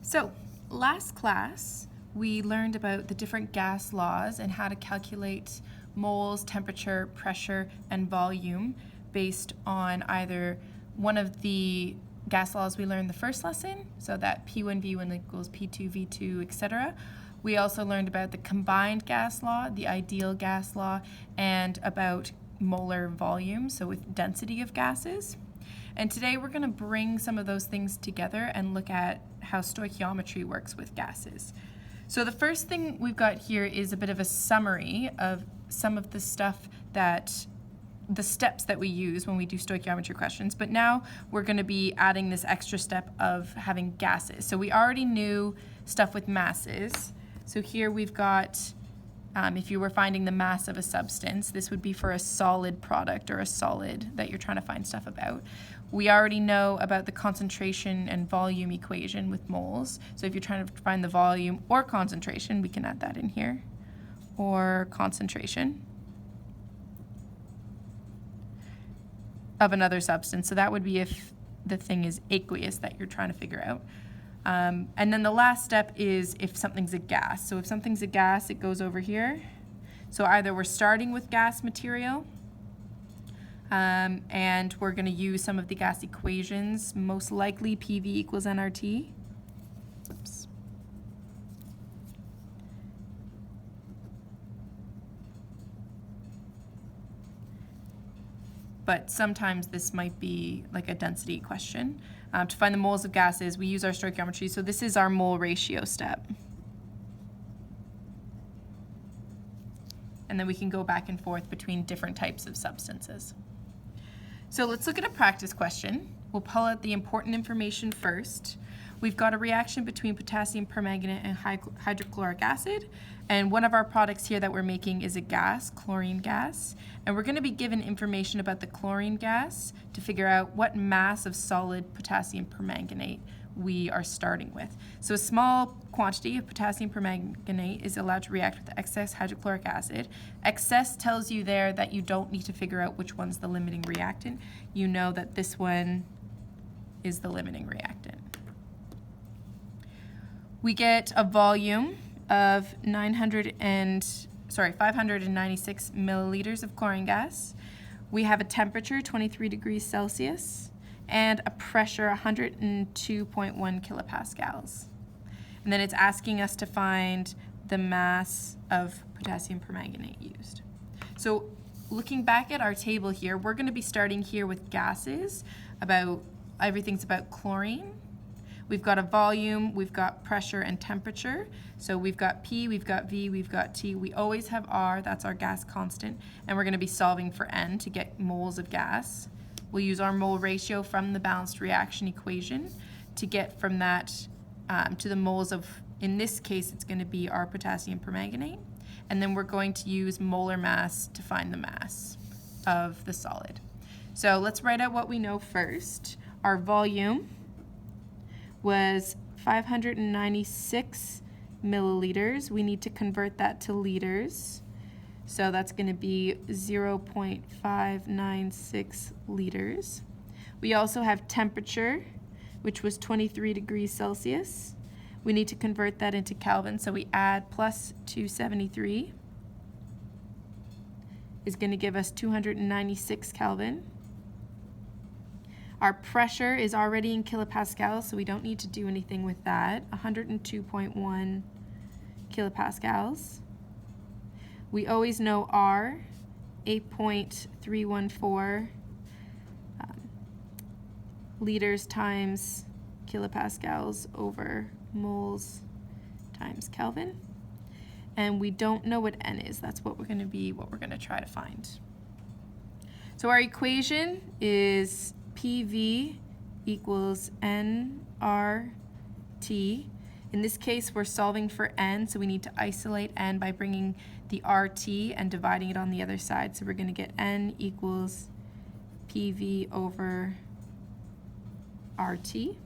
So, last class, we learned about the different gas laws and how to calculate moles, temperature, pressure, and volume based on either one of the gas laws we learned in the first lesson, so that P1 V1 equals P2 V2, etc. We also learned about the combined gas law, the ideal gas law, and about molar volume, so with density of gases. And today we're going to bring some of those things together and look at how stoichiometry works with gases. So the first thing we've got here is a bit of a summary of some of the stuff that the steps that we use when we do stoichiometry questions, but now we're going to be adding this extra step of having gases. So we already knew stuff with masses. So here we've got, if you were finding the mass of a substance, this would be for a solid product or a solid that you're trying to find stuff about. We already know about the concentration and volume equation with moles. So if you're trying to find the volume or concentration, we can add that in here, or concentration of another substance. So that would be if the thing is aqueous that you're trying to figure out. And then the last step is if something's a gas. So if something's a gas, it goes over here. So either we're starting with gas material, and we're going to use some of the gas equations, most likely PV equals nRT. Oops. But sometimes this might be like a density question. To find the moles of gases, we use our stoichiometry. So this is our mole ratio step. And then we can go back and forth between different types of substances. So let's look at a practice question. We'll pull out the important information first. We've got a reaction between potassium permanganate and hydrochloric acid. And one of our products here that we're making is a gas, chlorine gas. And we're going to be given information about the chlorine gas to figure out what mass of solid potassium permanganate we are starting with. So a small quantity of potassium permanganate is allowed to react with excess hydrochloric acid. Excess tells you there that you don't need to figure out which one's the limiting reactant. You know that this one is the limiting reactant. We get a volume of 596 milliliters of chlorine gas. We have a temperature, 23 degrees Celsius, and a pressure, 102.1 kilopascals. And then it's asking us to find the mass of potassium permanganate used. So looking back at our table here, we're going to be starting here with gases. Everything's about chlorine. We've got a volume, we've got pressure and temperature. So we've got P, we've got V, we've got T. We always have R, that's our gas constant. And we're going to be solving for N to get moles of gas. We'll use our mole ratio from the balanced reaction equation to get from that to the moles of, in this case, it's going to be our potassium permanganate. And then we're going to use molar mass to find the mass of the solid. So let's write out what we know first. Our volume was 596 milliliters. We need to convert that to liters. So that's going to be 0.596 liters. We also have temperature, which was 23 degrees Celsius. We need to convert that into Kelvin, so we add plus 273 is going to give us 296 Kelvin. Our pressure is already in kilopascals, so we don't need to do anything with that, 102.1 kilopascals. We always know R, 8.314 liters times kilopascals over moles times Kelvin. And we don't know what N is. That's what we're going to try to find. So our equation is PV equals nRT. In this case, we're solving for N, so we need to isolate N by bringing the RT and dividing it on the other side. So we're going to get N equals PV over RT.